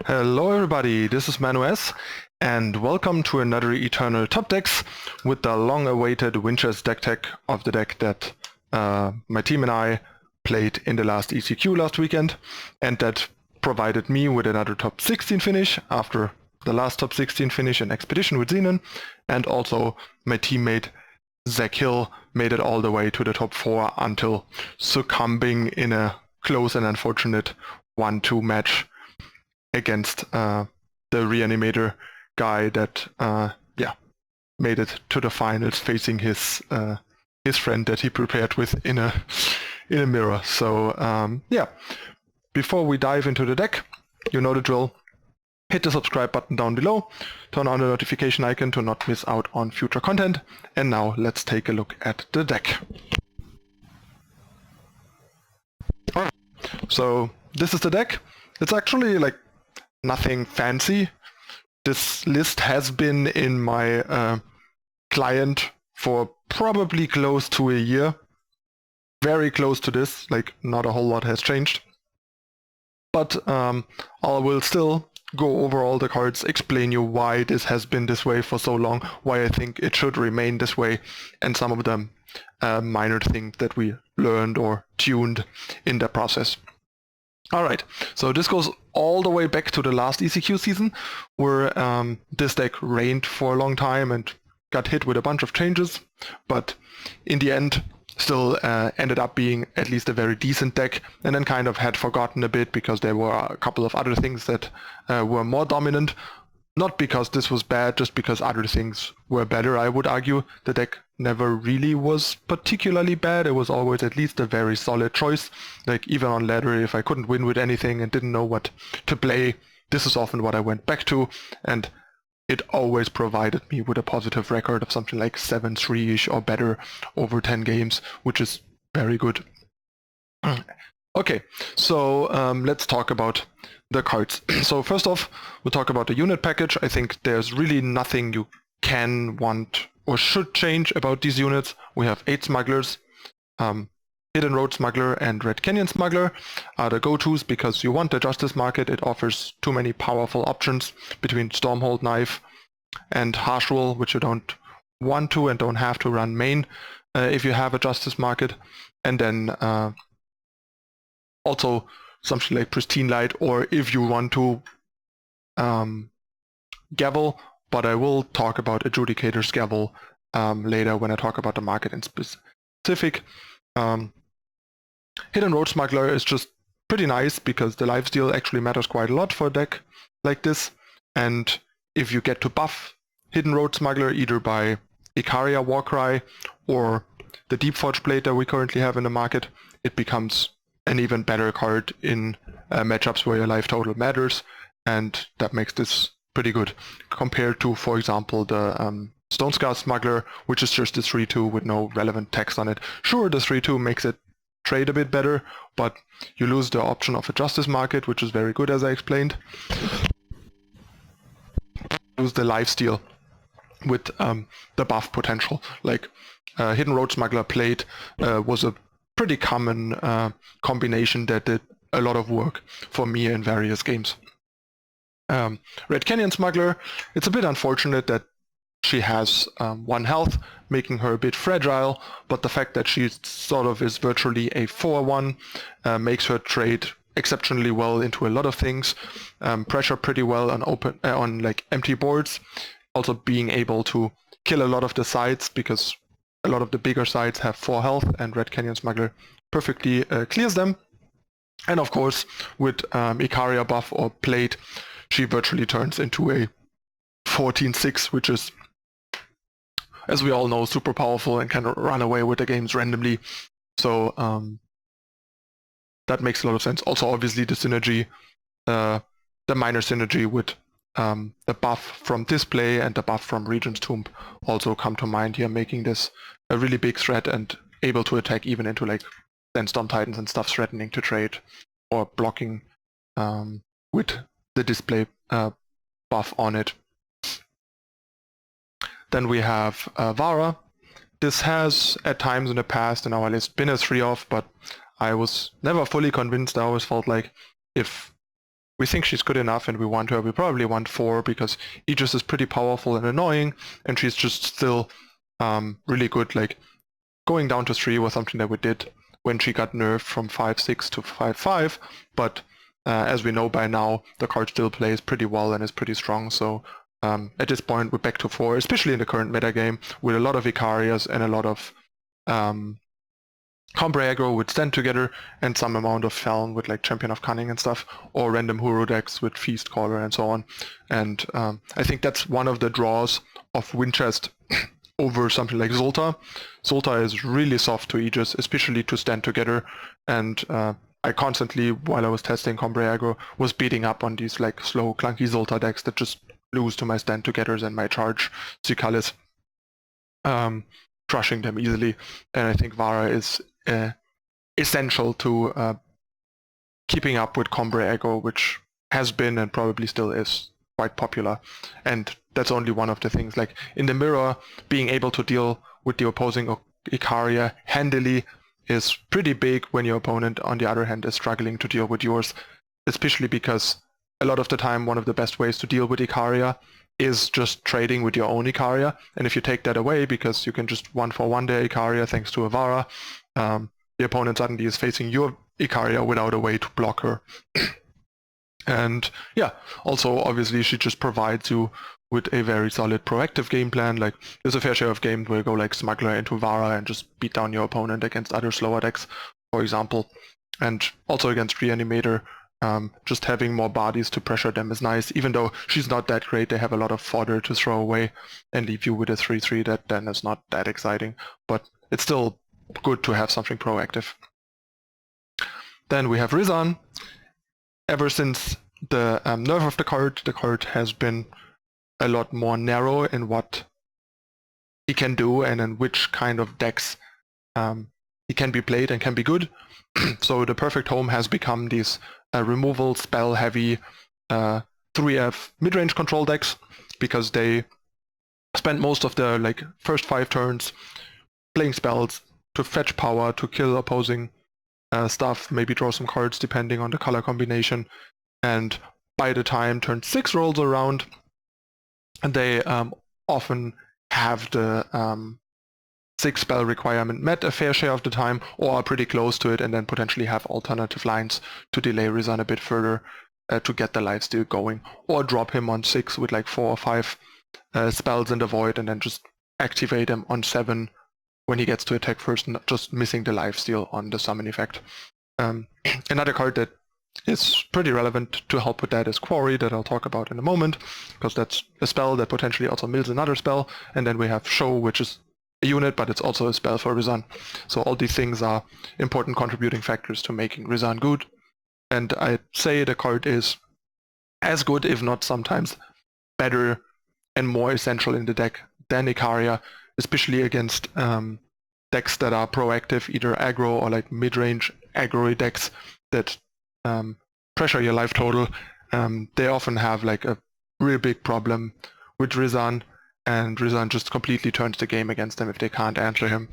Hello everybody, this is ManuS, and welcome to another Eternal Top Decks with the long-awaited Winchest deck tech of the deck that my team and I played in the last ECQ last weekend, and that provided me with another top 16 finish after the last top 16 finish in Expedition with Rizahn, and also my teammate Zach Hill made it all the way to the top 4 until succumbing in a close and unfortunate 1-2 match against the Reanimator guy that made it to the finals facing his friend that he prepared with in a mirror. So before we dive into the deck, you know the drill. Hit the subscribe button down below, turn on the notification icon to not miss out on future content, and now let's take a look at the deck. Alright, so this is the deck. It's actually like nothing fancy. This list has been in my client for probably close to a year. Very close to this, like not a whole lot has changed. But I will still go over all the cards, explain you why this has been this way for so long, why I think it should remain this way, and some of them minor things that we learned or tuned in the process. Alright, so this goes all the way back to the last ECQ season, where this deck reigned for a long time and got hit with a bunch of changes, but in the end still ended up being at least a very decent deck, and then kind of had forgotten a bit because there were a couple of other things that were more dominant. Not because this was bad, just because other things were better, I would argue. The deck never really was particularly bad. It was always at least a very solid choice. Like even on ladder, if I couldn't win with anything and didn't know what to play, this is often what I went back to, and it always provided me with a positive record of something like 7-3-ish or better over 10 games, which is very good. Okay, so let's talk about the cards. So first off, we'll talk about the unit package. I think there's really nothing you can, want, or should change about these units. We have 8 smugglers. Hidden Road Smuggler and Red Canyon Smuggler are the go-tos because you want the Justice Market. It offers too many powerful options between Stormhold Knife and Harsh Rule, which you don't want to and don't have to run main if you have a Justice Market. And then also something like Pristine Light, or if you want to Gavel, but I will talk about Adjudicator's Gavel later when I talk about the market in specific. Hidden Road Smuggler is just pretty nice because the lifesteal actually matters quite a lot for a deck like this, and if you get to buff Hidden Road Smuggler either by Acharya Warcry or the Deep Forge Blade that we currently have in the market, it becomes an even better card in matchups where your life total matters, and that makes this pretty good compared to, for example, the Stonescar Smuggler, which is just a 3-2 with no relevant text on it. Sure, the 3-2 makes it trade a bit better, but you lose the option of a Justice Market, which is very good as I explained. Lose the lifesteal with the buff potential. Like Hidden Road Smuggler Plate was a pretty common combination that did a lot of work for me in various games. Red Canyon Smuggler, it's a bit unfortunate that she has 1 health, making her a bit fragile, but the fact that she sort of is virtually a 4-1 makes her trade exceptionally well into a lot of things. Pressure pretty well on like empty boards, also being able to kill a lot of the sides because a lot of the bigger sides have 4 health, and Red Canyon Smuggler perfectly clears them. And of course, with Acharya buff or plate, she virtually turns into a 14-6, which is, as we all know, super powerful and can run away with the games randomly. So that makes a lot of sense. Also, obviously, the synergy, the minor synergy with the buff from Display and the buff from Regent's Tomb also come to mind here, making this a really big threat and able to attack even into like Sandstorm Titans and stuff threatening to trade or blocking with the Display buff on it. Then we have Vara. This has at times in the past in our list been a 3-off, but I was never fully convinced. I always felt like if we think she's good enough and we want her. We probably want 4 because Aegis is pretty powerful and annoying, and she's just still really good. Like going down to 3 was something that we did when she got nerfed from 5/6 to 5/5, but as we know by now, the card still plays pretty well and is pretty strong. So at this point, we're back to 4, especially in the current metagame, with a lot of Acharya's and a lot of Combre aggro with Stand Together and some amount of Feln with like Champion of Cunning and stuff, or random Hero decks with Feast Caller and so on. And I think that's one of the draws of Winchest over something like Zoltar. Zoltar is really soft to Aegis, especially to Stand Together, and I constantly, while I was testing Combre aggro, was beating up on these like slow, clunky Zoltar decks that just lose to my Stand Togethers and my Charge Cicalis, crushing them easily. And I think Vara is essential to keeping up with Combre aggro, which has been and probably still is quite popular. And that's only one of the things. Like in the mirror, being able to deal with the opposing Acharya handily is pretty big when your opponent, on the other hand, is struggling to deal with yours, especially because a lot of the time one of the best ways to deal with Acharya is just trading with your own Acharya. And if you take that away, because you can just 1-for-1 the Acharya thanks to a Vara, the opponent suddenly is facing your Acharya without a way to block her. And yeah, also obviously she just provides you with a very solid proactive game plan. Like there's a fair share of games where you go like Smuggler into Vara and just beat down your opponent against other slower decks, for example. And also against Reanimator, just having more bodies to pressure them is nice. Even though she's not that great, they have a lot of fodder to throw away and leave you with a 3/3 that then is not that exciting. But it's still good to have something proactive. Then we have Rizahn. Ever since the nerf of the card has been a lot more narrow in what he can do and in which kind of decks he can be played and can be good. So the perfect home has become these removal spell heavy 3F mid-range control decks, because they spend most of the like first 5 turns playing spells to fetch power, to kill opposing stuff, maybe draw some cards depending on the color combination, and by the time turn 6 rolls around, they often have the 6 spell requirement met a fair share of the time, or are pretty close to it, and then potentially have alternative lines to delay Rizahn a bit further to get the lifesteal going, or drop him on 6 with like 4 or 5 spells in the void and then just activate him on 7 when he gets to attack first, just missing the lifesteal on the summon effect. Another card that is pretty relevant to help with that is Quarry, that I'll talk about in a moment, because that's a spell that potentially also mills another spell. And then we have Show, which is a unit, but it's also a spell for Rizahn. So all these things are important contributing factors to making Rizahn good. And I'd say the card is as good, if not sometimes better and more essential in the deck than Acharya, especially against decks that are proactive, either aggro or like mid-range aggro decks that pressure your life total. They often have like a real big problem with Rizahn, and Rizahn just completely turns the game against them if they can't answer him.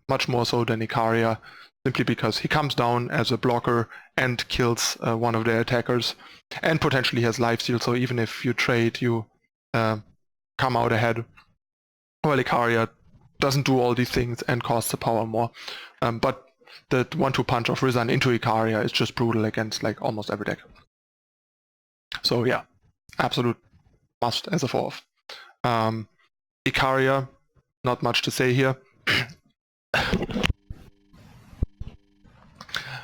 Much more so than Acharya, simply because he comes down as a blocker and kills one of their attackers, and potentially has lifesteal, so even if you trade, you come out ahead. Well, Acharya doesn't do all these things and costs the power more. But the 1-2 punch of Rizahn into Acharya is just brutal against like almost every deck. So yeah, absolute must as a 4-off. Acharya, not much to say here.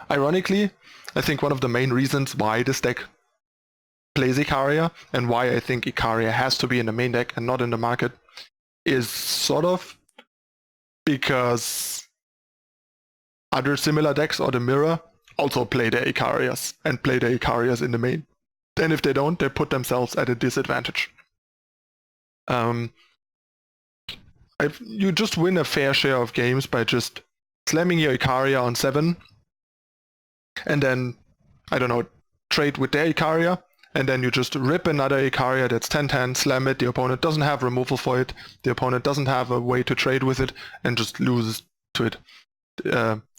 Ironically, I think one of the main reasons why this deck plays Acharya, and why I think Acharya has to be in the main deck and not in the market, is sort of because other similar decks or the mirror also play their Acharyas and play their Acharyas in the main. And if they don't, they put themselves at a disadvantage. You just win a fair share of games by just slamming your Acharya on 7 and then, I don't know, trade with their Acharya, and then you just rip another Acharya that's 10-10, slam it, the opponent doesn't have removal for it, the opponent doesn't have a way to trade with it, and just loses to it.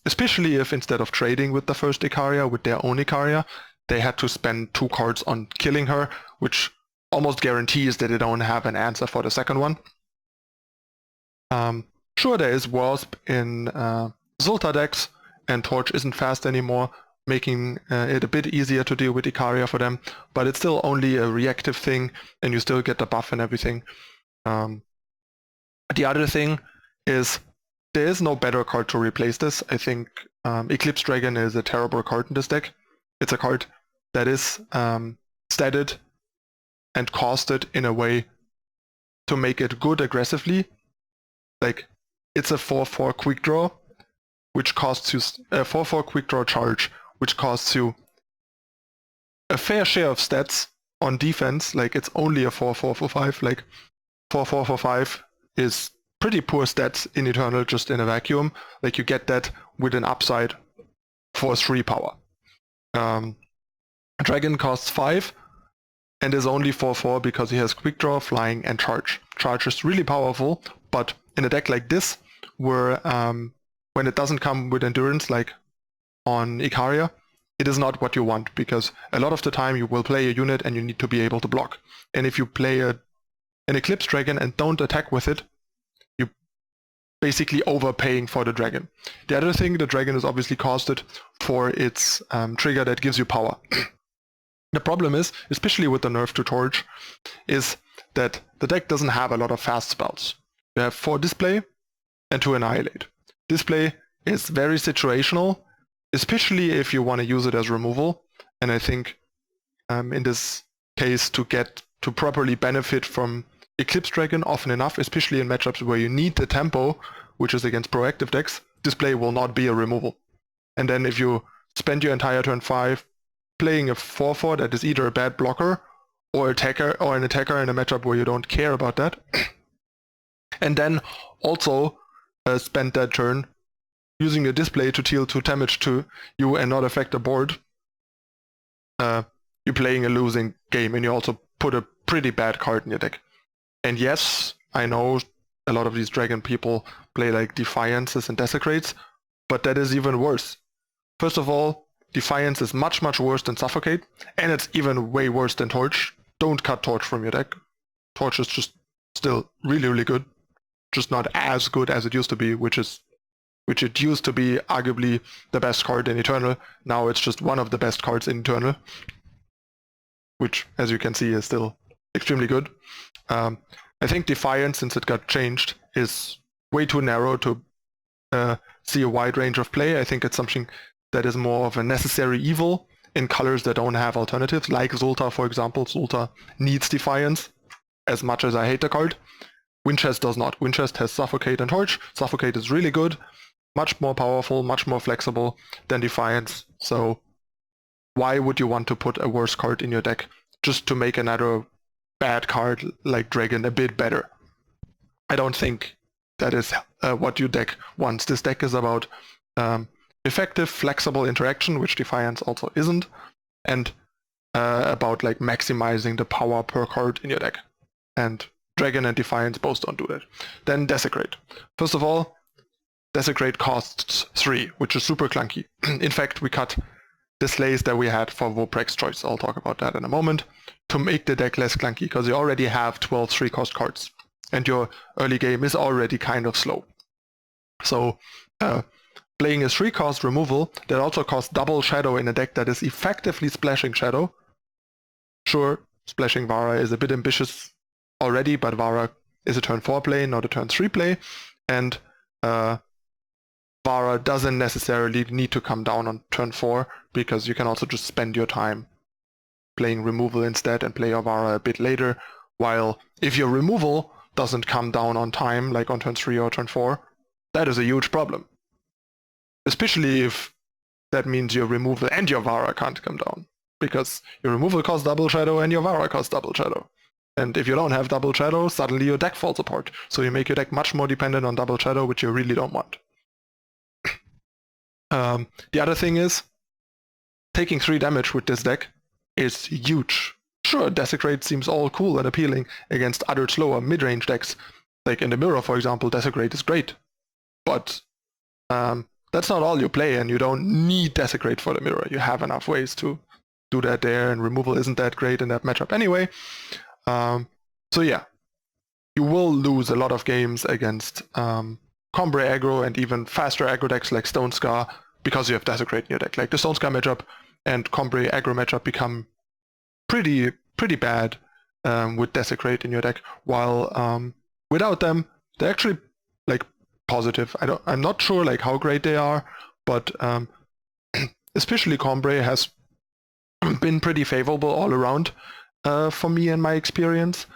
Especially if instead of trading with the first Acharya, with their own Acharya, they had to spend 2 cards on killing her, which almost guarantees that they don't have an answer for the second one. Sure, there is Wasp in Zulta decks, and Torch isn't fast anymore, making it a bit easier to deal with Acharya for them, but it's still only a reactive thing, and you still get the buff and everything. The other thing is, there is no better card to replace this. I think Eclipse Dragon is a terrible card in this deck. It's a card that is statted and costed in a way to make it good aggressively. Like, it's a 4/4 quick draw, which costs you a 4/4 quick draw charge, which costs you a fair share of stats on defense. Like, it's only a 4/4 for 5. Like, 4/4 for 5 is pretty poor stats in Eternal, just in a vacuum. Like, you get that with an upside for 3 power. Dragon costs 5 and is only 4/4 because he has quick draw, flying, and charge. Charge is really powerful, but in a deck like this, where when it doesn't come with endurance, like on Acharya, it is not what you want, because a lot of the time you will play a unit and you need to be able to block. And if you play an Eclipse Dragon and don't attack with it, you're basically overpaying for the dragon. The other thing, the dragon is obviously costed for its trigger that gives you power. The problem is, especially with the nerf to Torch, is that the deck doesn't have a lot of fast spells. You have 4 Display and 2 Annihilate. Display is very situational, especially if you want to use it as removal. And I think in this case, to properly benefit from Eclipse Dragon often enough, especially in matchups where you need the tempo, which is against proactive decks, Display will not be a removal. And then if you spend your entire turn 5 playing a 4/4 that is either a bad blocker or an attacker in a matchup where you don't care about that, and then also spend that turn using a Display to deal 2 damage to you and not affect the board, you're playing a losing game, and you also put a pretty bad card in your deck. And yes, I know a lot of these dragon people play like Defiances and Desecrates, but that is even worse. First of all, Defiance is much, much worse than Suffocate, and it's even way worse than Torch. Don't cut Torch from your deck. Torch is just still really, really good. Just not as good as it used to be, which it used to be arguably the best card in Eternal. Now it's just one of the best cards in Eternal, which, as you can see, is still extremely good. I think Defiance, since it got changed, is way too narrow to see a wide range of play. I think it's something that is more of a necessary evil in colors that don't have alternatives, like Zulta, for example. Zulta needs Defiance, as much as I hate the card. Winchest does not. Winchest has Suffocate and Torch. Suffocate is really good, much more powerful, much more flexible than Defiance. So why would you want to put a worse card in your deck just to make another bad card like Dragon a bit better? I don't think that is what your deck wants. This deck is about effective, flexible interaction, which Defiance also isn't, and about like maximizing the power per card in your deck. And Dragon and Defiance both don't do that. Then Desecrate. First of all, Desecrate costs 3, which is super clunky. In fact, we cut the slays that we had for Voprex choice. I'll talk about that in a moment, to make the deck less clunky, because you already have 12 3-cost cards, and your early game is already kind of slow. So playing a 3-cost removal that also costs double Shadow in a deck that is effectively splashing Shadow. Sure, splashing Vara is a bit ambitious already, but Vara is a turn 4 play, not a turn 3 play, and Vara doesn't necessarily need to come down on turn 4, because you can also just spend your time playing removal instead and play your Vara a bit later, while if your removal doesn't come down on time, like on turn 3 or turn 4, that is a huge problem. Especially if that means your removal and your Vara can't come down, because your removal costs double Shadow and your Vara costs double Shadow. And if you don't have double Shadow, suddenly your deck falls apart. So you make your deck much more dependent on double Shadow, which you really don't want. The other thing is, taking 3 damage with this deck is huge. Sure, Desecrate seems all cool and appealing against other slower mid-range decks. Like in the Mirror, for example, Desecrate is great. But that's not all you play, and you don't need Desecrate for the Mirror. You have enough ways to do that there, and removal isn't that great in that matchup anyway. So yeah, you will lose a lot of games against Combre aggro and even faster aggro decks like Stone Scar because you have Desecrate in your deck. Like the Stone Scar matchup and Combre aggro matchup become pretty bad with Desecrate in your deck, while without them they're actually like positive. I'm not sure like how great they are, but especially Combre has been pretty favorable all around for me in my experience.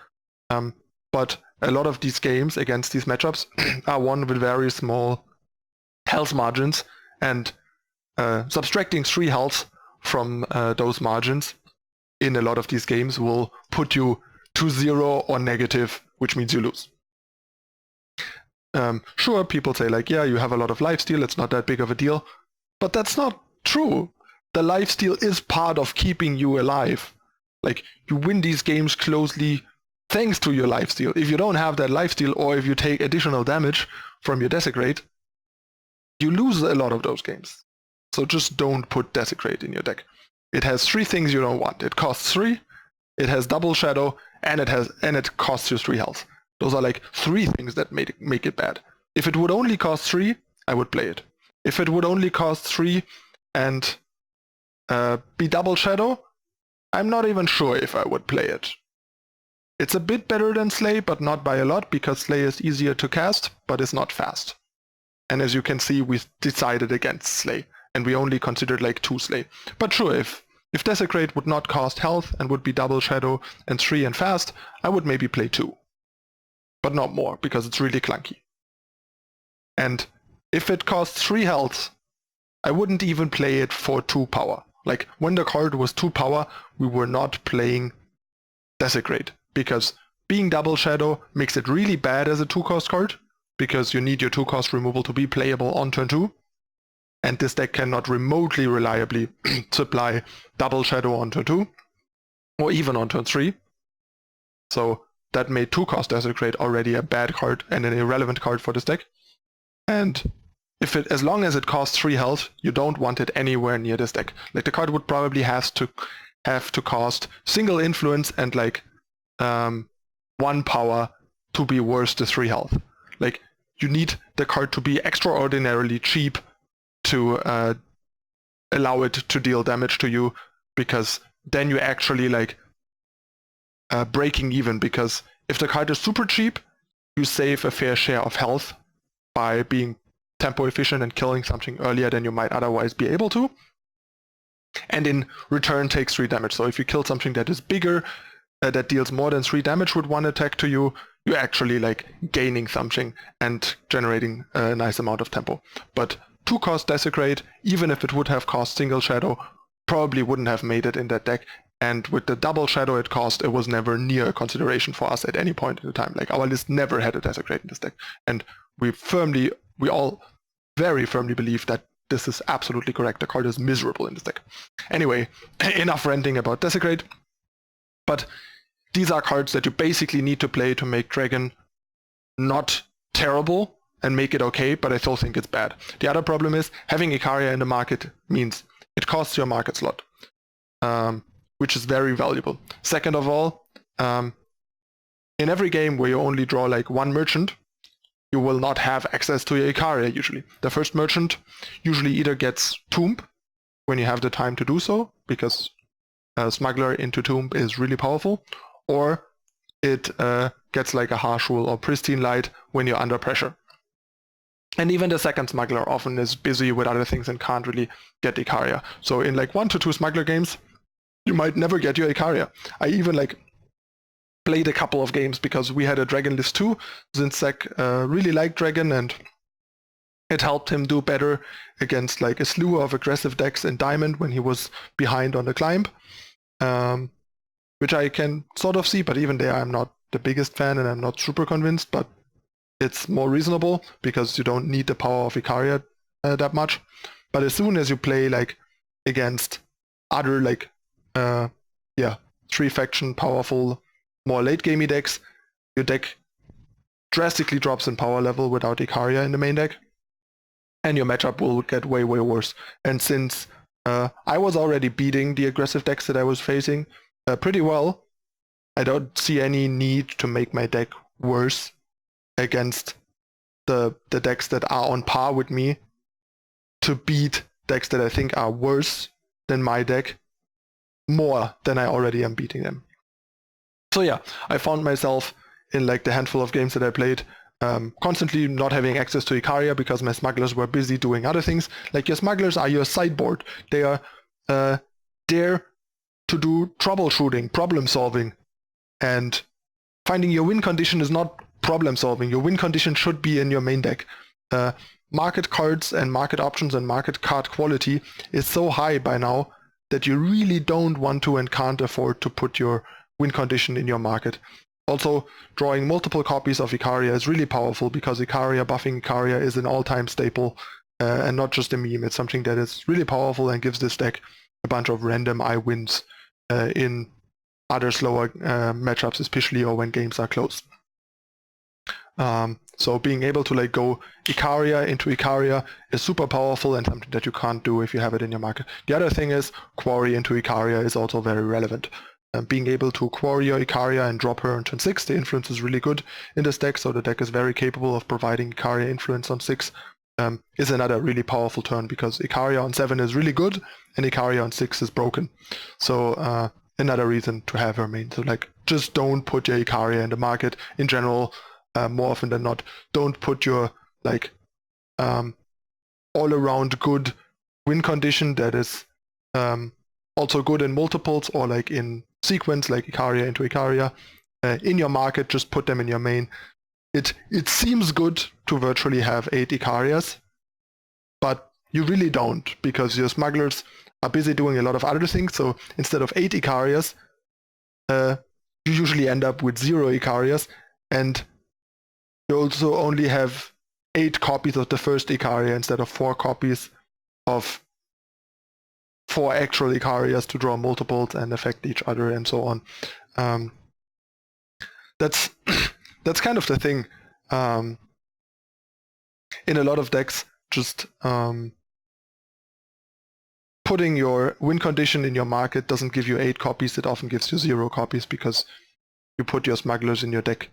But a lot of these games against these matchups are won with very small health margins, and subtracting 3 health from those margins in a lot of these games will put you to 0 or negative, which means you lose. Sure, people say like, yeah, you have a lot of lifesteal, it's not that big of a deal, but that's not true. The lifesteal is part of keeping you alive. Like, you win these games closely thanks to your lifesteal. If you don't have that lifesteal, or if you take additional damage from your Desecrate, you lose a lot of those games. So just don't put Desecrate in your deck. It has 3 things you don't want. It costs 3, it has double shadow, and it costs you 3 health. Those are like 3 things that make it bad. If it would only cost 3, I would play it. If it would only cost 3 and be double shadow, I'm not even sure if I would play it. It's a bit better than Slay, but not by a lot, because Slay is easier to cast, but is not fast. And as you can see, we decided against Slay, and we only considered like 2 Slay. But sure, if Desecrate would not cost health and would be double shadow and 3 and fast, I would maybe play 2. But not more, because it's really clunky. And if it costs 3 health, I wouldn't even play it for 2 power. Like, when the card was 2 power, we were not playing Desecrate, because being double shadow makes it really bad as a 2-cost card, because you need your 2-cost removal to be playable on turn 2, and this deck cannot remotely reliably supply double shadow on turn 2, or even on turn 3. So that made 2-cost Desecrate already a bad card and an irrelevant card for this deck. And as long as it costs 3 health, you don't want it anywhere near this deck. Like, the card would probably have to cost single influence and like 1 power to be worth the 3 health. Like, you need the card to be extraordinarily cheap to allow it to deal damage to you, because then you actually like breaking even, because if the card is super cheap, you save a fair share of health by being tempo efficient and killing something earlier than you might otherwise be able to, and in return takes 3 damage. So if you kill something that is bigger, that deals more than 3 damage with 1 attack to you, you're actually like gaining something and generating a nice amount of tempo. But 2-cost Desecrate, even if it would have cost single shadow, probably wouldn't have made it in that deck. And with the double shadow it cost, it was never near a consideration for us at any point in the time. Like, our list never had a Desecrate in this deck. And we all very firmly believe that this is absolutely correct. The card is miserable in this deck. Anyway, enough ranting about Desecrate. But these are cards that you basically need to play to make Dragon not terrible and make it okay, but I still think it's bad. The other problem is having Acharya in the market means it costs your market slot, which is very valuable. Second of all, in every game where you only draw like 1 merchant, you will not have access to your Acharya usually. The first merchant usually either gets Tomb when you have the time to do so, because Smuggler into Tomb is really powerful, or it gets like a Harsh Rule or Pristine Light when you're under pressure. And even the second Smuggler often is busy with other things and can't really get Acharya. So in like 1 to 2 Smuggler games, you might never get your Acharya. I even like played a couple of games because we had a Dragon list too. Zinzek really liked Dragon, and it helped him do better against like a slew of aggressive decks in Diamond when he was behind on the climb, which I can sort of see, but even there I'm not the biggest fan and I'm not super convinced, but it's more reasonable because you don't need the power of Acharya that much. But as soon as you play like against other like 3-faction powerful, more late-gamey decks, your deck drastically drops in power level without Acharya in the main deck, and your matchup will get way, way worse. And since I was already beating the aggressive decks that I was facing pretty well. I don't see any need to make my deck worse against the decks that are on par with me to beat decks that I think are worse than my deck more than I already am beating them. So yeah, I found myself in like the handful of games that I played constantly not having access to Acharya because my smugglers were busy doing other things. Like your smugglers are your sideboard. They are there to do troubleshooting, problem solving, and finding your win condition is not problem solving. Your win condition should be in your main deck. Market cards and market options and market card quality is so high by now that you really don't want to and can't afford to put your win condition in your market. Also, drawing multiple copies of Acharya is really powerful because Acharya, buffing Acharya is an all-time staple and not just a meme. It's something that is really powerful and gives this deck a bunch of random I-wins in other slower matchups, especially or when games are close. So being able to like go Acharya into Acharya is super powerful and something that you can't do if you have it in your market. The other thing is Quarry into Acharya is also very relevant. Being able to quarry your Acharya and drop her on turn 6, the influence is really good in this deck, so the deck is very capable of providing Acharya influence on 6. Is another really powerful turn because Acharya on 7 is really good and Acharya on 6 is broken. So another reason to have her main. So like just don't put your Acharya in the market in general. More often than not, don't put your like all-around good win condition that is also good in multiples or like in sequence, like Acharya into Acharya, in your market. Just put them in your main. It seems good to virtually have 8 Acharyas, but you really don't because your smugglers are busy doing a lot of other things. So instead of 8 Acharyas, you usually end up with 0 Acharyas, and you also only have 8 copies of the first Acharya instead of 4 copies of 4 actual Acharyas to draw multiples and affect each other and so on. That's kind of the thing. In a lot of decks, just putting your win condition in your market doesn't give you 8 copies, it often gives you 0 copies because you put your smugglers in your deck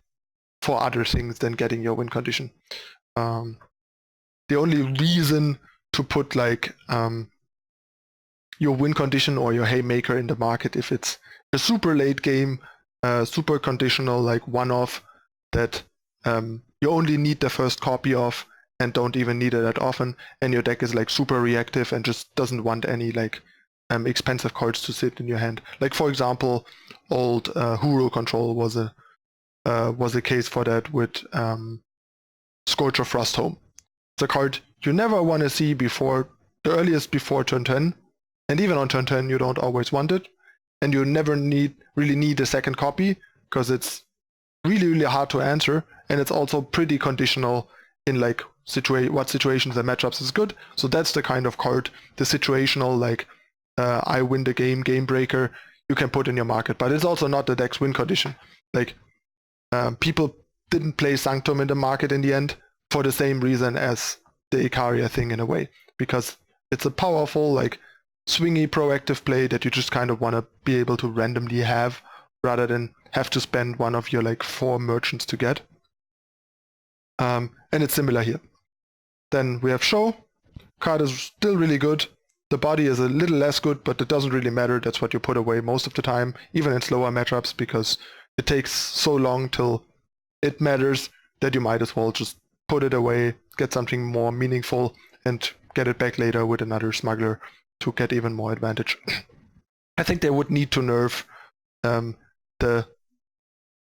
for other things than getting your win condition. The only reason to put like your win condition or your haymaker in the market if it's a super late game, super conditional, like one-off that you only need the first copy of and don't even need it that often, and your deck is like super reactive and just doesn't want any like expensive cards to sit in your hand. Like for example, old Hero Control was a case for that with Scourge of Frostholm. It's a card you never want to see before the earliest before turn 10, and even on turn 10 you don't always want it, and you never really need a second copy because it's really hard to answer, and it's also pretty conditional in like what situations and matchups is good. So that's the kind of card, the situational like I win the game breaker you can put in your market, but it's also not the deck's win condition. Like people didn't play Sanctum in the market in the end for the same reason as the Acharya thing in a way, because it's a powerful like swingy proactive play that you just kind of want to be able to randomly have rather than have to spend one of your like 4 merchants to get. And it's similar here. Then we have Show. Card is still really good. The body is a little less good, but it doesn't really matter. That's what you put away most of the time, even in slower matchups, because it takes so long till it matters that you might as well just put it away, get something more meaningful, and get it back later with another smuggler to get even more advantage. I think they would need to nerf the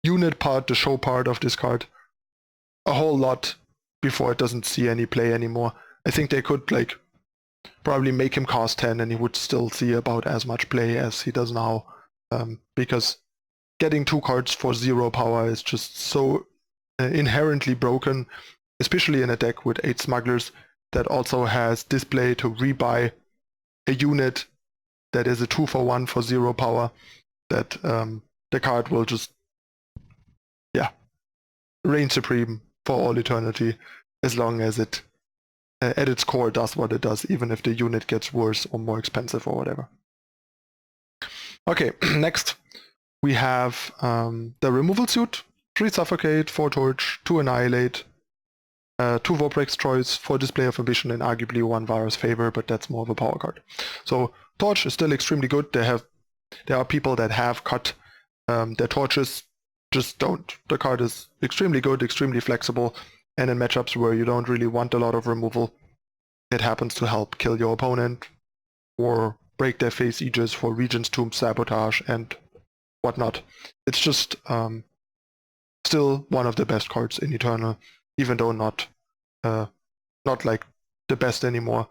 unit part, the show part of this card a whole lot before it doesn't see any play anymore. I think they could like probably make him cost 10 and he would still see about as much play as he does now, because getting 2 cards for 0 power is just so inherently broken, especially in a deck with 8 smugglers that also has display to rebuy a unit that is a 2-for-1 for 0 power, that the card will just reign supreme for all eternity as long as it at its core does what it does, even if the unit gets worse or more expensive or whatever. Okay, next we have the removal suit, 3 Suffocate, 4 Torch, 2 Annihilate, 2 Voprex choice, 4 Display of Ambition, and arguably 1 Vara's Favor, but that's more of a power card. So Torch is still extremely good. There are people that have cut their torches, just don't. The card is extremely good, extremely flexible, and in matchups where you don't really want a lot of removal, it happens to help kill your opponent or break their face Aegis for Regent's Tomb, Sabotage, and whatnot. It's just still one of the best cards in Eternal, even though not like the best anymore,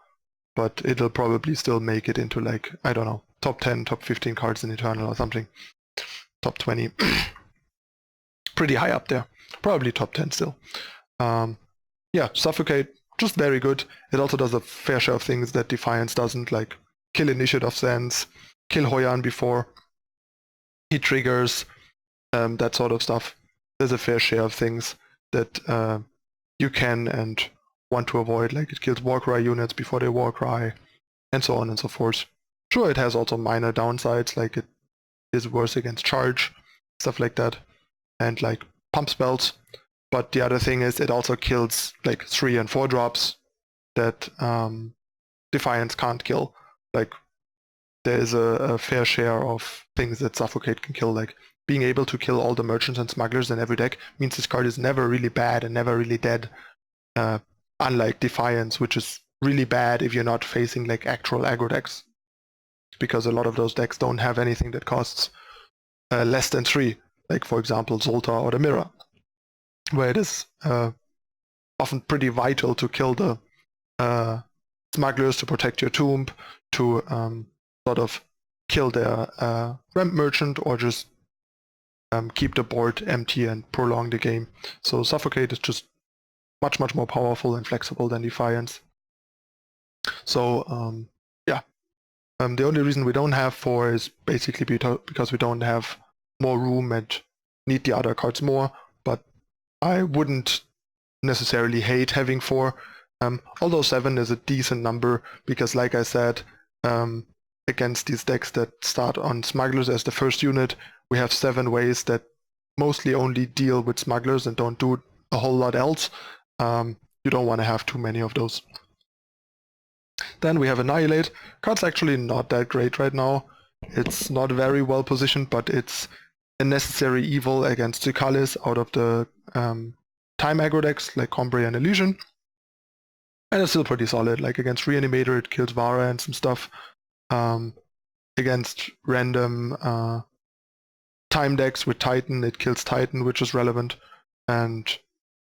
but it'll probably still make it into, like, I don't know, top 10, top 15 cards in Eternal or something. Top 20. Pretty high up there. Probably top 10 still. Yeah, Suffocate, just very good. It also does a fair share of things that Defiance doesn't, like kill Initiative Sense, kill Hoyan before he triggers, that sort of stuff. There's a fair share of things that you can and want to avoid, like it kills Warcry units before they Warcry, and so on and so forth. Sure, it has also minor downsides, like it is worse against charge, stuff like that, and like pump spells. But the other thing is it also kills like 3 and 4 drops that Defiance can't kill. Like there is a fair share of things that Suffocate can kill, like being able to kill all the merchants and smugglers in every deck means this card is never really bad and never really dead. Unlike Defiance, which is really bad if you're not facing like actual aggro decks, because a lot of those decks don't have anything that costs less than 3, like for example Zoltar or the Mirror, where it is often pretty vital to kill the smugglers to protect your tomb, to sort of kill their ramp merchant, or just keep the board empty and prolong the game. So Suffocate is just much more powerful and flexible than Defiance. So yeah, the only reason we don't have 4 is basically because we don't have more room and need the other cards more, but I wouldn't necessarily hate having 4, although 7 is a decent number, because like I said, against these decks that start on smugglers as the first unit, we have 7 ways that mostly only deal with smugglers and don't do a whole lot else. You don't want to have too many of those. Then we have Annihilate. Card's actually not that great right now. It's not very well positioned, but it's a necessary evil against Zekalis out of the time aggro decks like Combre and Illusion. And it's still pretty solid. Like against Reanimated, it kills Vara and some stuff. Against random time decks with Titan, it kills Titan, which is relevant. And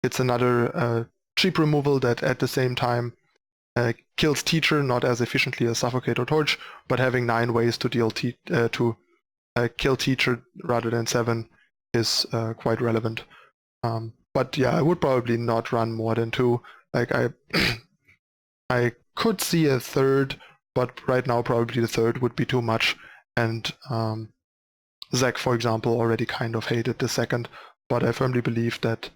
it's another cheap removal that at the same time kills Teacher, not as efficiently as Suffocate or Torch, but having 9 ways to deal kill Teacher rather than 7 is quite relevant. But yeah, I would probably not run more than 2. Like I could see a third, but right now probably the third would be too much. And Zach, for example, already kind of hated the second, but I firmly believe that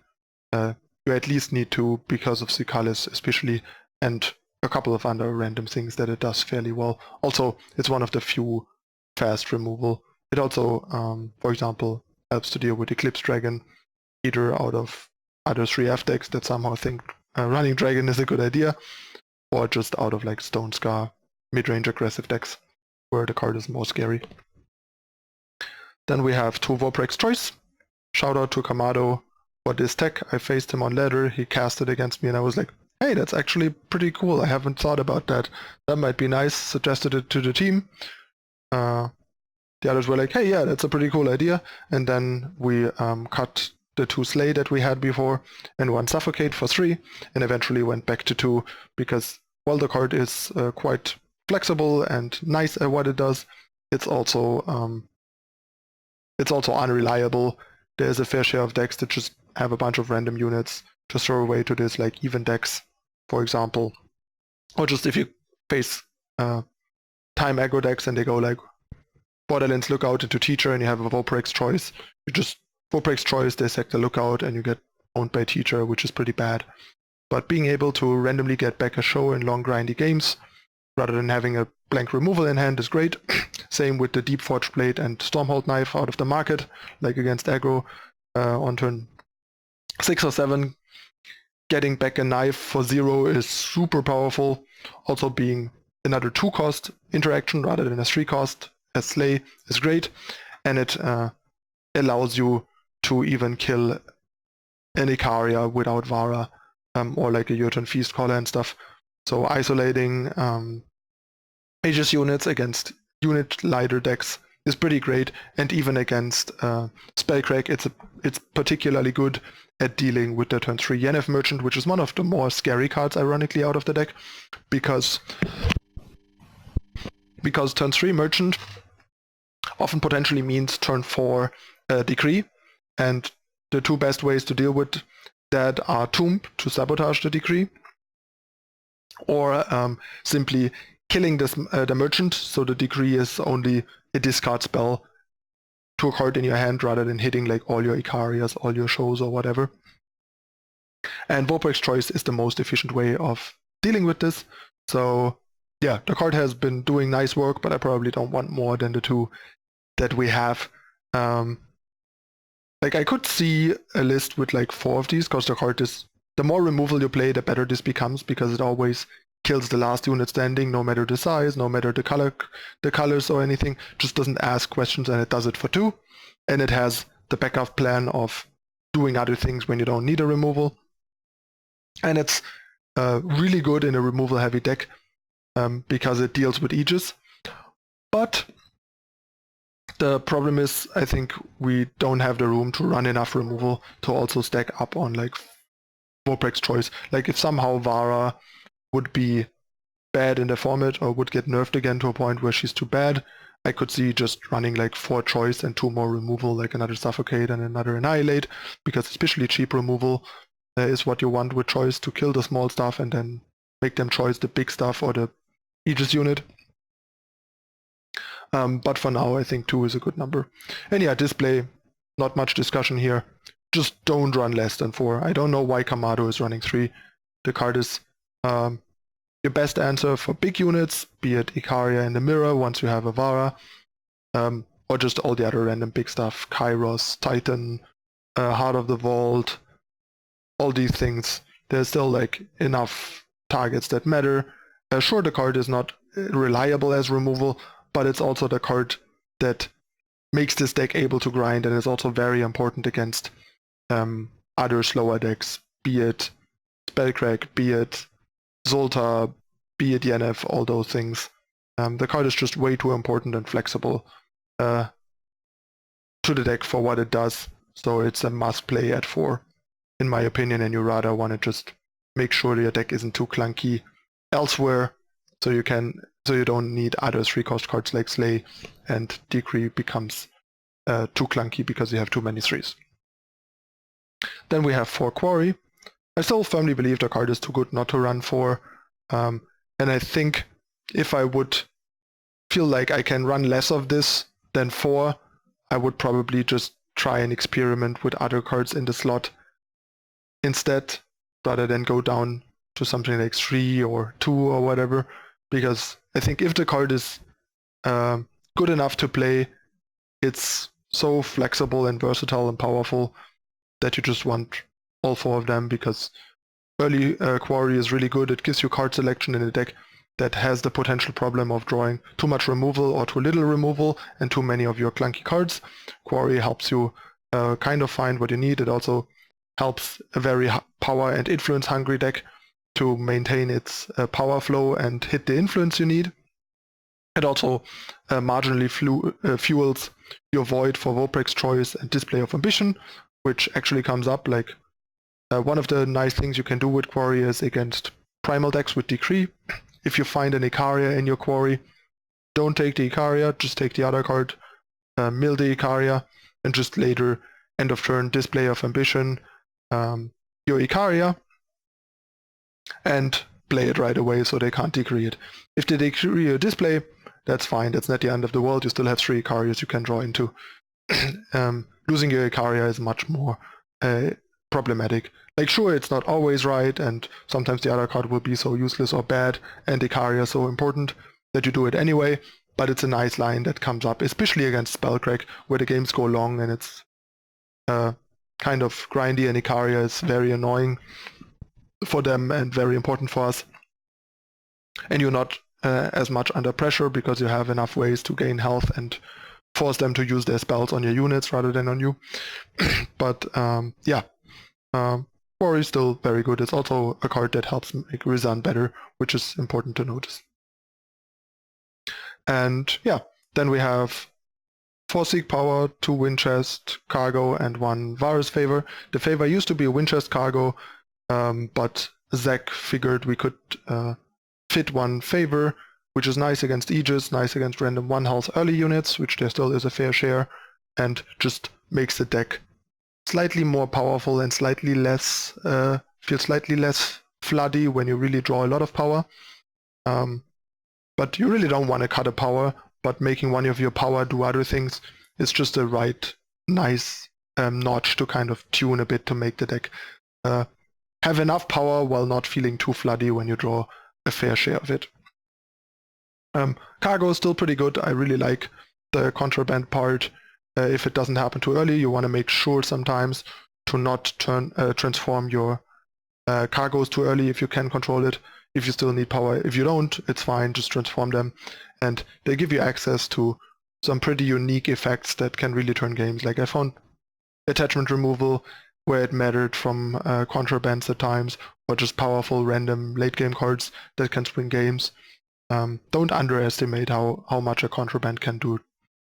you at least need 2 because of Zekalis especially, and a couple of other random things that it does fairly well. Also, it's one of the few fast removal. It also, for example, helps to deal with Eclipse Dragon, either out of other 3F decks that somehow think running Dragon is a good idea, or just out of like Stone Scar, mid-range aggressive decks, where the card is more scary. Then we have 2 Voprex choice. Shout out to Kamado for this tech. I faced him on ladder, he cast it against me, and I was like, hey, that's actually pretty cool. I haven't thought about that. That might be nice. Suggested it to the team. The others were like, hey, yeah, that's a pretty cool idea. And then we cut the 2 Slay that we had before and 1 Suffocate for 3, and eventually went back to 2 because while the card is quite flexible and nice at what it does, it's also unreliable. There's a fair share of decks that just have a bunch of random units to throw away to this, like even decks, for example. Or just if you face time aggro decks and they go like Borderlands Lookout into Teacher and you have a Voprex choice, you just Voprex choice, they sack the Lookout and you get owned by Teacher, which is pretty bad. but being able to randomly get back a show in long grindy games rather than having a blank removal in hand is great. Same with the Deep Forge Blade and Stormhold Knife out of the market, like against aggro on turn 6 or 7. Getting back a knife for 0 is super powerful. Also being another 2-cost interaction rather than a 3-cost as Slay is great, and it allows you to even kill an Acharya without Vara, or like a Jotun Feast Caller and stuff. So isolating Aegis units against unit lighter decks is pretty great, and even against Spellcrack it's particularly good at dealing with the turn 3 Yennefer Merchant, which is one of the more scary cards ironically out of the deck, because turn 3 Merchant often potentially means turn 4 Decree, and the two best ways to deal with that are Tomb to sabotage the Decree, or simply killing the Merchant, so the Decree is only a discard spell to a card in your hand rather than hitting like all your Acharya's, all your shows or whatever. And Voprex Choice is the most efficient way of dealing with this. So yeah, the card has been doing nice work, but I probably don't want more than the two that we have. Like I could see a list with like 4 of these, because the card is, the more removal you play, the better this becomes, because it always kills the last unit standing, no matter the size, no matter the colors or anything. Just doesn't ask questions, and it does it for 2. And it has the backup plan of doing other things when you don't need a removal. And it's really good in a removal heavy deck because it deals with Aegis. But the problem is, I think we don't have the room to run enough removal to also stack up on like Voprex Choice. Like if somehow Vara would be bad in the format or would get nerfed again to a point where she's too bad, I could see just running like 4 Choice and 2 more removal, like another Suffocate and another Annihilate, because especially cheap removal is what you want with Choice, to kill the small stuff and then make them Choice the big stuff or the Aegis unit. But for now, I think 2 is a good number. And yeah, display, not much discussion here. Just don't run less than 4. I don't know why Kamado is running 3. The card is your best answer for big units, be it Acharya in the mirror once you have a Vara, or just all the other random big stuff, Kairos, Titan, Heart of the Vault, all these things. There's still like enough targets that matter. Sure, the card is not reliable as removal, but it's also the card that makes this deck able to grind, and is also very important against other slower decks, be it Spellcrack, be it Zoltar, be it Yennefer, all those things. The card is just way too important and flexible to the deck for what it does, so it's a must play at 4, in my opinion, and you rather want to just make sure your deck isn't too clunky elsewhere, so you don't need other 3-cost cards like Slay, and Decree becomes too clunky because you have too many 3s. Then we have 4 Quarry. I still firmly believe the card is too good not to run 4, and I think if I would feel like I can run less of this than 4, I would probably just try and experiment with other cards in the slot instead, rather than go down to something like 3 or 2 or whatever, because I think if the card is good enough to play, it's so flexible and versatile and powerful that you just want all 4 of them, because early Quarry is really good. It gives you card selection in a deck that has the potential problem of drawing too much removal or too little removal and too many of your clunky cards. Quarry helps you kind of find what you need. It also helps a very power and influence hungry deck to maintain its power flow and hit the influence you need. It also marginally fuels your void for Voprex Choice and Display of Ambition, which actually comes up like one of the nice things you can do with Quarry is against primal decks with Decree. If you find an Acharya in your Quarry, don't take the Acharya, just take the other card, mill the Acharya, and just later, end of turn, Display of Ambition, your Acharya, and play it right away so they can't decree it. If they decree a display, that's fine, that's not the end of the world, you still have 3 Acharyas you can draw into. Losing your Acharya is much more problematic. Like, sure, it's not always right, and sometimes the other card will be so useless or bad, and Acharya so important that you do it anyway, but it's a nice line that comes up, especially against Spellcrack, where the games go long and it's kind of grindy, and Acharya is very annoying for them and very important for us. And you're not as much under pressure because you have enough ways to gain health and force them to use their spells on your units rather than on you. But yeah, Quarry is still very good. It's also a card that helps make Rizahn better, which is important to notice. And yeah, then we have 4 Seek Power, 2 Winchest Cargo, and 1 Vara's Favor. The Favor used to be a Winchest Cargo, but Zach figured we could fit 1 Favor, which is nice against Aegis, nice against random 1 health early units, which there still is a fair share, and just makes the deck slightly more powerful and slightly less, feels slightly less floody when you really draw a lot of power. But you really don't want to cut a power, but making one of your power do other things is just a right nice notch to kind of tune a bit to make the deck have enough power while not feeling too floody when you draw a fair share of it. Cargo is still pretty good. I really like the contraband part. If it doesn't happen too early, you want to make sure sometimes to not transform your cargoes too early if you can control it. If you still need power. If you don't, it's fine, just transform them. And they give you access to some pretty unique effects that can really turn games. Like I found attachment removal where it mattered from contrabands at times, or just powerful random late game cards that can swing games. Don't underestimate how much a contraband can do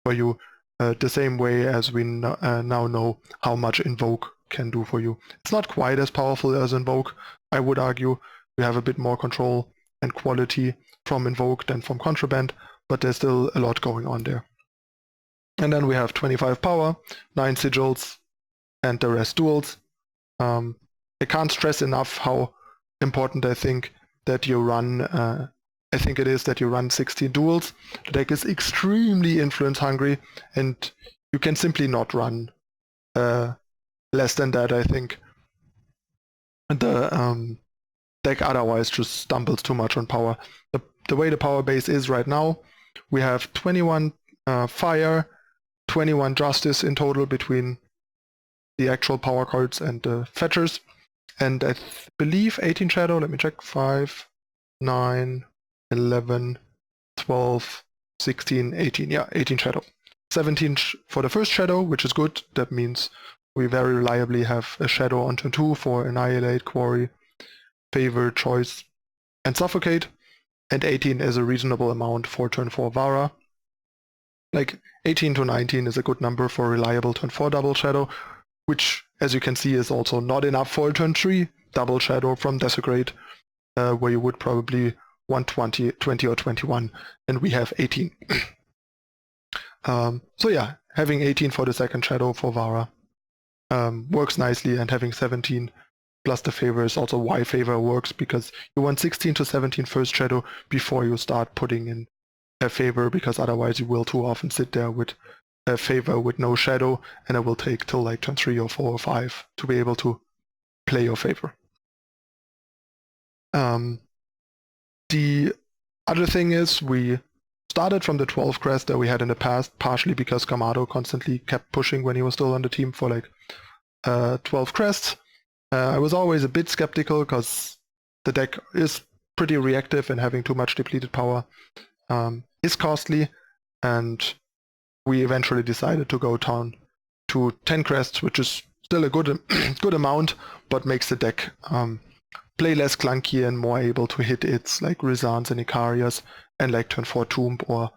for you, the same way as we now know how much Invoke can do for you. It's not quite as powerful as Invoke, I would argue. We have a bit more control and quality from Invoke than from Contraband, but there's still a lot going on there. And then we have 25 power, 9 sigils, and the rest duels. I can't stress enough how important I think that you run, I think it is that you run 16 duels. The deck is extremely influence hungry, and you can simply not run less than that, I think. The deck otherwise just stumbles too much on power. The way the power base is right now, we have 21 fire, 21 justice in total between the actual power cards and the fetchers, and I believe 18 shadow. Let me check. 5, 9, 11, 12, 16, 18. Yeah, 18 shadow. 17 for the first shadow, which is good. That means we very reliably have a shadow on turn 2 for Annihilate, Quarry, Favor, Choice, and Suffocate, and 18 is a reasonable amount for turn 4 Vara. Like 18 to 19 is a good number for reliable turn 4 double shadow, which, as you can see, is also not enough for a turn 3 double shadow from Desecrate, where you would probably want 20 or 21, and we have 18. So yeah, having 18 for the second shadow for Vara works nicely, and having 17 plus the favor is also why favor works, because you want 16 to 17 first shadow before you start putting in a favor, because otherwise you will too often sit there with a favor with no shadow, and it will take till like turn 3 or 4 or 5 to be able to play your favor. The other thing is we started from the 12 crest that we had in the past, partially because Kamado constantly kept pushing when he was still on the team for like 12 crests. I was always a bit skeptical because the deck is pretty reactive, and having too much depleted power is costly, and we eventually decided to go down to 10 crests, which is still a good amount, but makes the deck play less clunky and more able to hit its like Rizahns and Acharyas and like turn 4 Tomb or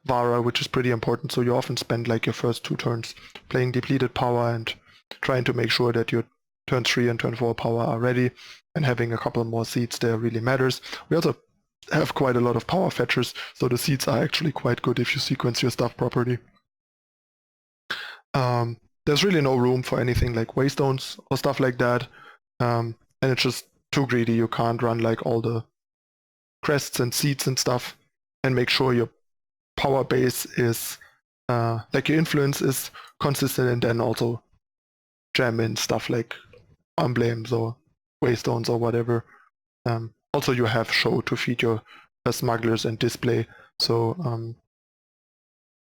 Vara, which is pretty important. So you often spend like your first 2 turns playing depleted power and trying to make sure that your turn 3 and turn 4 power are ready, and having a couple more seeds there really matters. We also have quite a lot of power fetchers, so the seeds are actually quite good if you sequence your stuff properly. There's really no room for anything like Waystones or stuff like that, and it's just too greedy. You can't run like all the crests and seeds and stuff and make sure your power base is like your influence is consistent, and then also jam in stuff like emblems or waystones or whatever. Also, you have show to feed your smugglers and display, so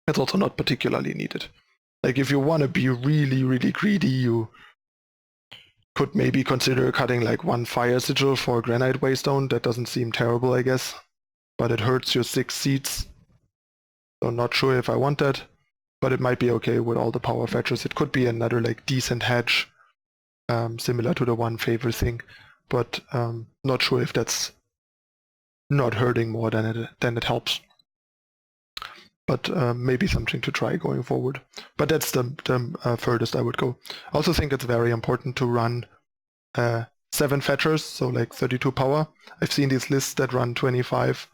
it's also not particularly needed. Like if you want to be really, really greedy, you could maybe consider cutting like 1 fire sigil for a granite waystone. That doesn't seem terrible, I guess, but it hurts your 6 seats. So not sure if I want that, but it might be okay with all the power fetchers. It could be another like decent hedge, similar to the 1 favor thing, but not sure if that's not hurting more than it helps. But maybe something to try going forward. But that's the furthest I would go. I also think it's very important to run 7 fetchers, so like 32 power. I've seen these lists that run 25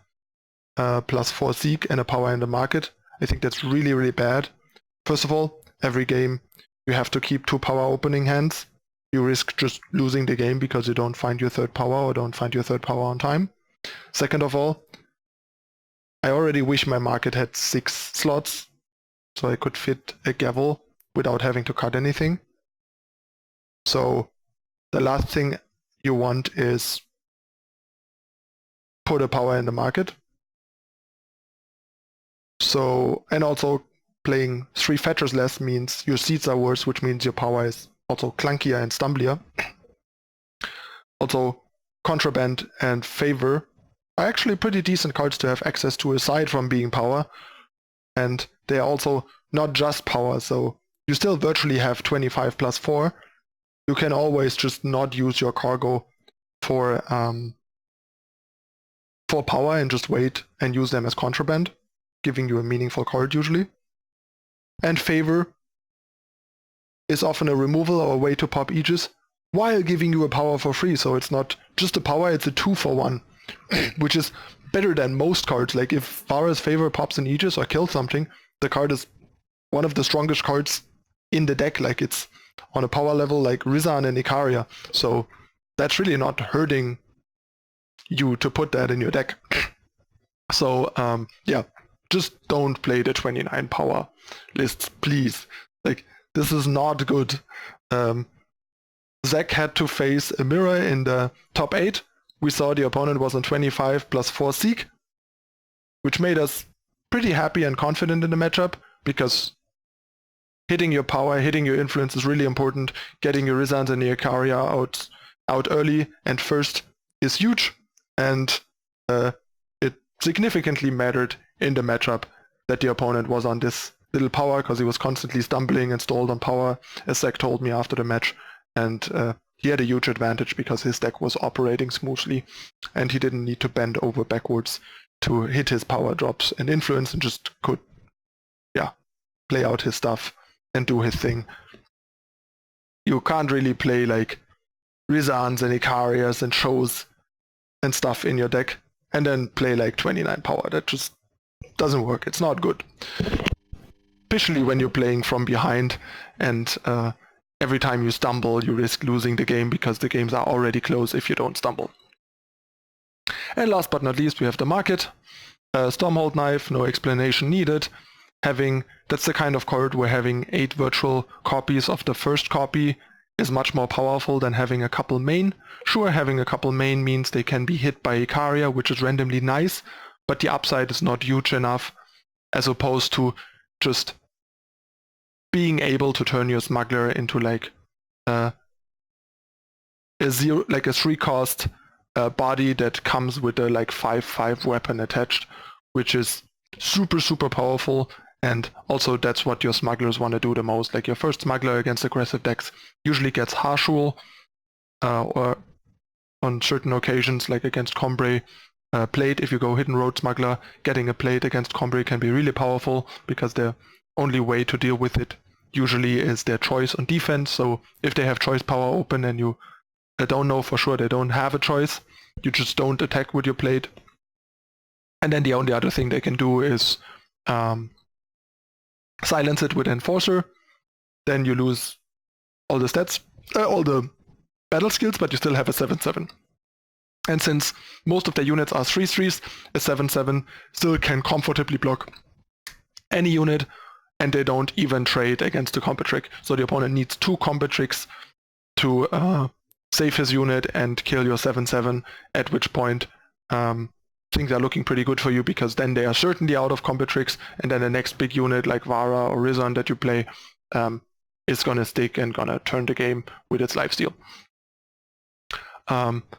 plus 4 seek and a power in the market. I think that's really, really bad. First of all, every game you have to keep 2 power opening hands. You risk just losing the game because you don't find your 3rd power or don't find your 3rd power on time. Second of all, I already wish my market had 6 slots, so I could fit a gavel without having to cut anything. So the last thing you want is put a power in the market. So, and also playing 3 fetchers less means your seats are worse, which means your power is also clunkier and stumblier. Also, Contraband and Favor are actually pretty decent cards to have access to aside from being power, and they are also not just power, so you still virtually have 25 plus 4. You can always just not use your cargo for power and just wait and use them as contraband, giving you a meaningful card usually. And Favor is often a removal or a way to pop Aegis while giving you a power for free, so it's not just a power, it's a 2 for 1. Which is better than most cards. Like if Vara's Favor pops an Aegis or kills something, the card is one of the strongest cards in the deck. Like it's on a power level like Rizahn and Acharya. So that's really not hurting you to put that in your deck. So yeah, just don't play the 29 power lists, please. Like this is not good. Zach had to face a mirror in the top 8. We saw the opponent was on 25 plus 4 seek, which made us pretty happy and confident in the matchup, because hitting your power, hitting your influence is really important. Getting your Rizahns and the Acharya out early and first is huge, and it significantly mattered in the matchup that the opponent was on this little power, because he was constantly stumbling and stalled on power, as Zach told me after the match, and he had a huge advantage because his deck was operating smoothly and he didn't need to bend over backwards to hit his power drops and influence, and just could, yeah, play out his stuff and do his thing. You can't really play like Rizahns and Acharyas and shows and stuff in your deck and then play like 29 power. That just doesn't work. It's not good. Especially when you're playing from behind and every time you stumble, you risk losing the game because the games are already close if you don't stumble. And last but not least, we have the market. Stormhold Knife, no explanation needed. That's the kind of card where having 8 virtual copies of the first copy is much more powerful than having a couple main. Sure, having a couple main means they can be hit by Acharya, which is randomly nice, but the upside is not huge enough, as opposed to just being able to turn your smuggler into like a 3-cost body that comes with a like 5/5 weapon attached, which is super, super powerful. And also that's what your smugglers want to do the most. Like your first smuggler against aggressive decks usually gets Harsh Rule, or on certain occasions, like against Combre, Plate. If you go Hidden Road Smuggler, getting a Plate against Combre can be really powerful, because the only way to deal with it usually is their choice on defense. So if they have choice power open and you don't know for sure they don't have a choice, you just don't attack with your Plate. And then the only other thing they can do is silence it with Enforcer. Then you lose all the stats, all the battle skills, but you still have a 7/7. And since most of the units are 3/3s, a 7/7 still can comfortably block any unit, and they don't even trade against the combat trick. So the opponent needs 2 combat tricks to save his unit and kill your 7/7, at which point things are looking pretty good for you, because then they are certainly out of combat tricks, and then the next big unit like Vara or Rizahn that you play is gonna stick and gonna turn the game with its lifesteal.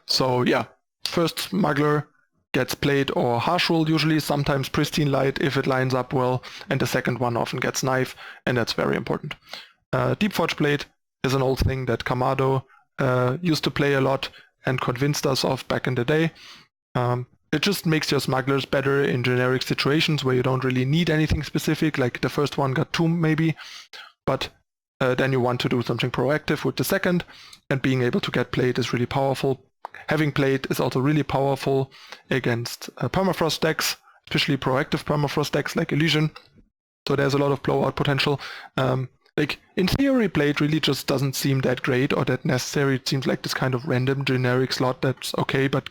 So yeah, first Smuggler gets played or harsh rule usually, sometimes Pristine Light if it lines up well, and the second one often gets Knife, and that's very important. Deep Forge Blade is an old thing that Kamado used to play a lot and convinced us of back in the day. It just makes your smugglers better in generic situations where you don't really need anything specific, like the first one got Tomb maybe, but then you want to do something proactive with the second, and being able to get played is really powerful. Having played is also really powerful against permafrost decks, especially proactive permafrost decks like Illusion, so there's a lot of blowout potential. Like, in theory, Blade really just doesn't seem that great or that necessary. It seems like this kind of random generic slot that's okay, but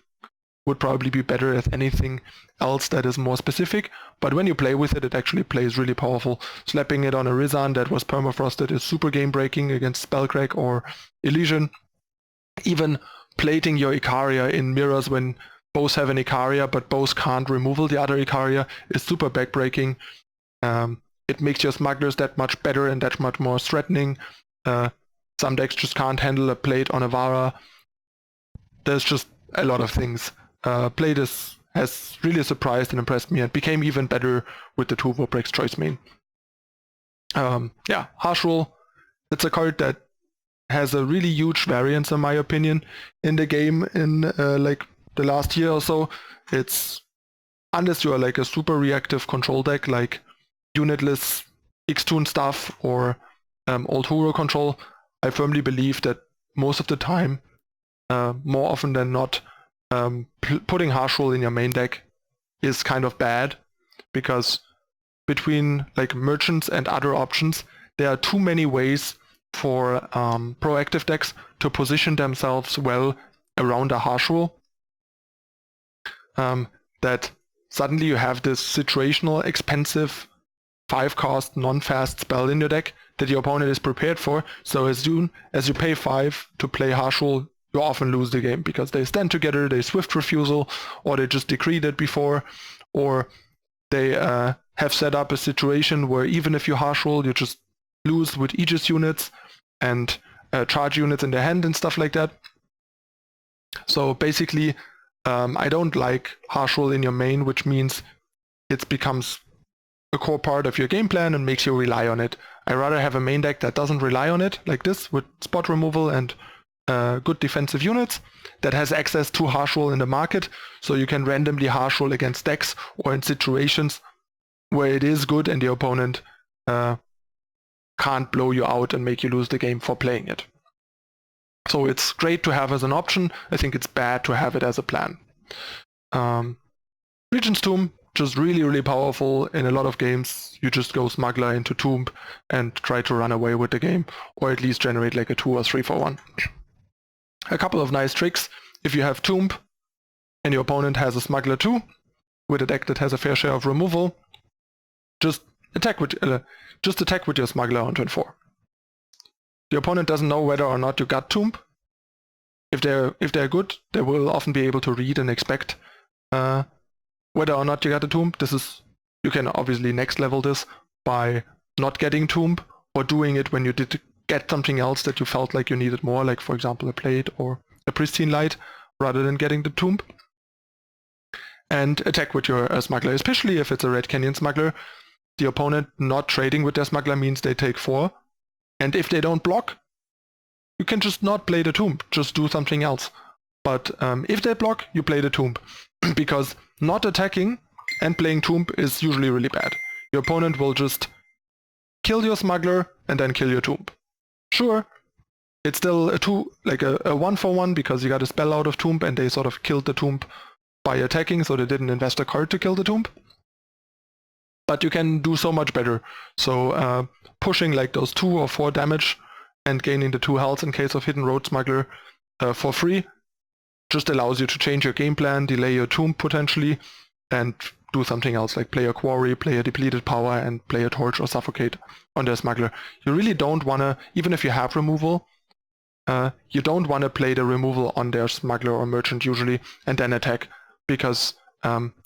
would probably be better as anything else that is more specific. But when you play with it, it actually plays really powerful. Slapping it on a Rizahn that was permafrosted is super game breaking against Spellcrack or Illusion. Even plating your Acharya in mirrors when both have an Acharya but both can't removal the other Acharya is super backbreaking. It makes your smugglers that much better and that much more threatening. Some decks just can't handle a plate on a Vara. There's just a lot of things. Blade has really surprised and impressed me and became even better with the 2 Voprex choice main. Yeah, Harsh Rule. It's a card that has a really huge variance, in my opinion, in the game in like the last year or so. It's, unless you are like a super reactive control deck like unitless X-Tune stuff or old Hero control, I firmly believe that most of the time, more often than not, putting Harsh Rule in your main deck is kind of bad, because between like merchants and other options, there are too many ways for proactive decks to position themselves well around a Harsh Rule, that suddenly you have this situational, expensive 5-cost non-fast spell in your deck that your opponent is prepared for. So as soon as you pay 5 to play Harsh Rule, you often lose the game, because they stand together, they Swift Refusal, or they just decreed it before, or they have set up a situation where even if you Harsh Rule, you just lose with Aegis units and charge units in their hand and stuff like that. So basically, I don't like Harsh Rule in your main, which means it becomes a core part of your game plan and makes you rely on it. I rather have a main deck that doesn't rely on it, like this, with spot removal and good defensive units, that has access to Harsh Rule in the market, so you can randomly Harsh Rule against decks or in situations where it is good and the opponent can't blow you out and make you lose the game for playing it. So it's great to have as an option. I think it's bad to have it as a plan. Regent's Tomb, just really, really powerful in a lot of games. You just go Smuggler into Tomb and try to run away with the game, or at least generate like a 2 or 3 for 1. A couple of nice tricks. If you have Tomb and your opponent has a Smuggler 2 with a deck that has a fair share of removal, just attack with your Smuggler on turn 4. The opponent doesn't know whether or not you got Tomb. If they're good, they will often be able to read and expect whether or not you got a Tomb. You can obviously next level this by not getting Tomb, or doing it when you did get something else that you felt like you needed more, like for example a Plate or a Pristine Light, rather than getting the Tomb. And attack with your Smuggler, especially if it's a Red Canyon Smuggler. The opponent not trading with their Smuggler means they take 4. And if they don't block, you can just not play the Tomb, just do something else. But if they block, you play the Tomb. Because not attacking and playing Tomb is usually really bad. Your opponent will just kill your Smuggler and then kill your Tomb. Sure, it's still a 1-for-1 because you got a spell out of Tomb and they sort of killed the Tomb by attacking, so they didn't invest a card to kill the Tomb. But you can do so much better. So pushing like those 2 or 4 damage and gaining the 2 health in case of Hidden Road Smuggler for free just allows you to change your game plan, delay your Tomb potentially, and do something else, like play a Quarry, play a Depleted Power, and play a Torch or Suffocate on their Smuggler. You really don't want to, even if you have removal, you don't want to play the removal on their Smuggler or Merchant usually, and then attack, because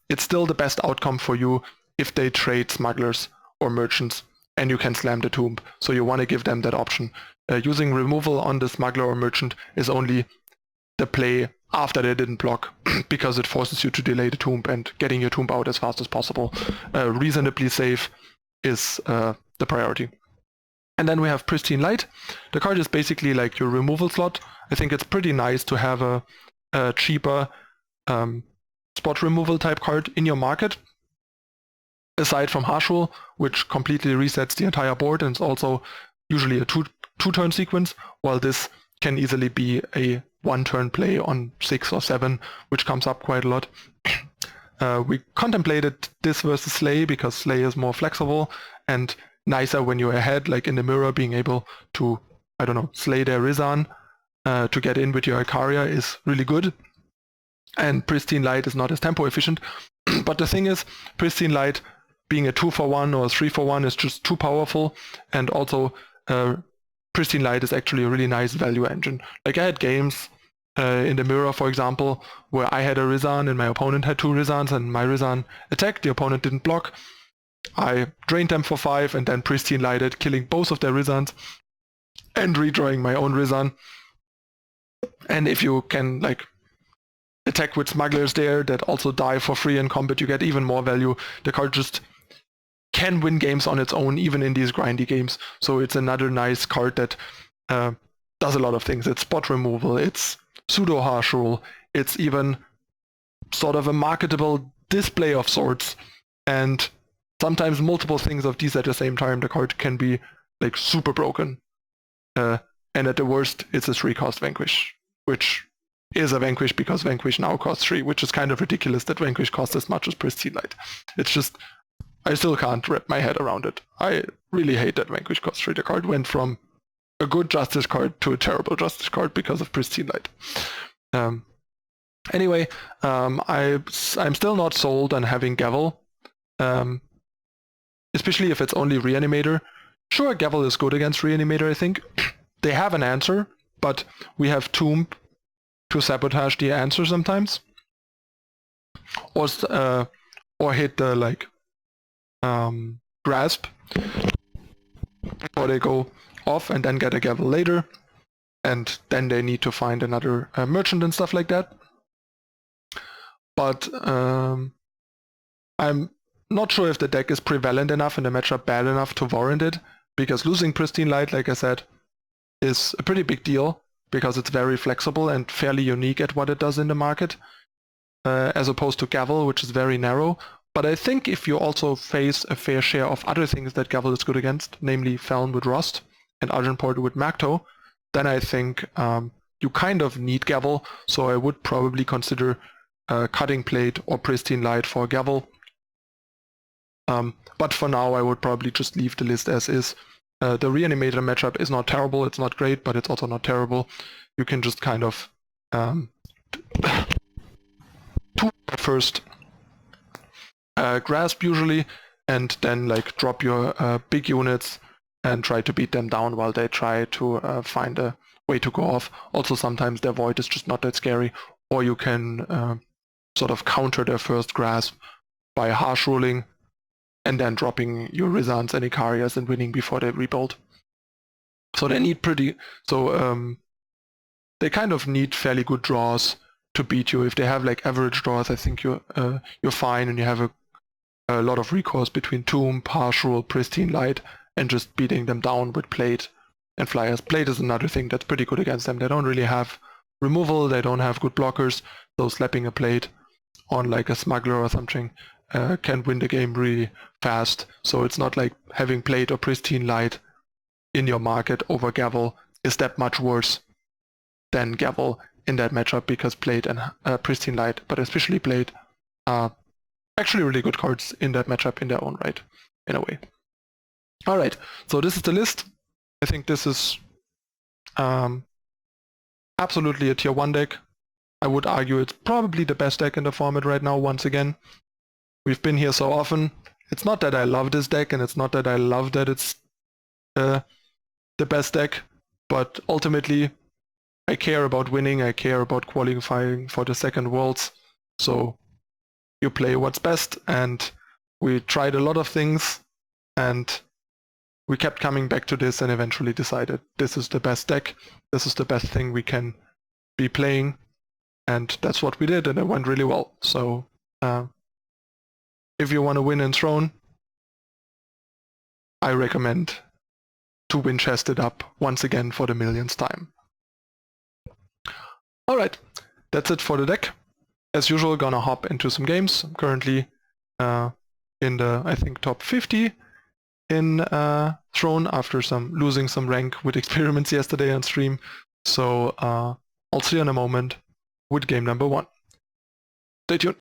it's still the best outcome for you if they trade Smugglers or Merchants, and you can slam the tomb. So you want to give them that option. Using removal on the Smuggler or Merchant is only the play after they didn't block, because it forces you to delay the tomb, and getting your tomb out as fast as possible, reasonably safe, is the priority. And then we have Pristine Light. The card is basically like your removal slot. I think it's pretty nice to have a cheaper spot removal type card in your market, aside from Harsh Rule, which completely resets the entire board, and it's also usually a two-turn sequence, while this can easily be a one-turn play on 6 or 7, which comes up quite a lot. We contemplated this versus Slay, because Slay is more flexible and nicer when you're ahead, like in the mirror, being able to, I don't know, slay their Rizahn to get in with your Acharya is really good. And Pristine Light is not as tempo efficient. But the thing is, Pristine Light being a 2-for-1 or a 3-for-1 is just too powerful, and also Pristine Light is actually a really nice value engine. Like, I had games in the mirror, for example, where I had a Rizahn and my opponent had 2 Rizahns, and my Rizahn attacked, the opponent didn't block. I drained them for 5 and then Pristine Lighted, killing both of their Rizahns and redrawing my own Rizahn. And if you can like attack with Smugglers there that also die for free in combat, you get even more value. The card just can win games on its own, even in these grindy games. So it's another nice card that does a lot of things. It's spot removal, it's pseudo Harsh Rule, it's even sort of a marketable display of sorts, and sometimes multiple things of these at the same time. The card can be like super broken. And at the worst, it's a 3-cost Vanquish, which is a Vanquish because Vanquish now costs 3, which is kind of ridiculous that Vanquish costs as much as Pristine Light. It's just, I still can't wrap my head around it. I really hate that Vanquish costs 3. The card went from a good Justice card to a terrible Justice card because of Pristine Light. Anyway, I'm still not sold on having Gavel. Especially if it's only Reanimator. Sure, Gavel is good against Reanimator, I think. They have an answer, but we have Tomb to sabotage the answer sometimes. Or hit the, like, Grasp before they go off, and then get a Gavel later. And then they need to find another Merchant and stuff like that. But I'm not sure if the deck is prevalent enough and the matchup bad enough to warrant it, because losing Pristine Light, like I said, is a pretty big deal, because it's very flexible and fairly unique at what it does in the market, as opposed to Gavel, which is very narrow. But I think if you also face a fair share of other things that Gavel is good against, namely Feln with Rust and Argent Portal with Magto, then I think you kind of need Gavel, so I would probably consider Cutting Plate or Pristine Light for Gavel. But for now, I would probably just leave the list as is. The Reanimator matchup is not terrible, it's not great, but it's also not terrible. You can just kind of first Grasp usually, and then like drop your big units and try to beat them down while they try to find a way to go off. Also, sometimes their Void is just not that scary, or you can sort of counter their first Grasp by Harsh Ruling, and then dropping your Rizahns and Acharyas and winning before they rebuild. So they need they kind of need fairly good draws to beat you. If they have like average draws, I think you're fine, and you have a lot of recourse between Tomb, Harsh Rule, Pristine Light, and just beating them down with Plate and Flyers. Plate is another thing that's pretty good against them. They don't really have removal, they don't have good blockers, so slapping a Plate on like a Smuggler or something can win the game really fast. So it's not like having Plate or Pristine Light in your market over Gavel is that much worse than Gavel in that matchup, because Plate and Pristine Light, but especially Plate, are actually really good cards in that matchup in their own right, in a way. Alright, so this is the list. I think this is absolutely a tier 1 deck. I would argue it's probably the best deck in the format right now, once again. We've been here so often. It's not that I love this deck, and it's not that I love that it's the best deck, but ultimately I care about winning, I care about qualifying for the second Worlds, so you play what's best, and we tried a lot of things, and we kept coming back to this and eventually decided this is the best deck, this is the best thing we can be playing, and that's what we did, and it went really well. So if you want to win in Throne, I recommend to Winchest it up once again for the millionth time. Alright, that's it for the deck. As usual, gonna hop into some games. I'm currently in the, I think, top 50 in Throne after losing some rank with experiments yesterday on stream. So I'll see you in a moment with game number 1. Stay tuned.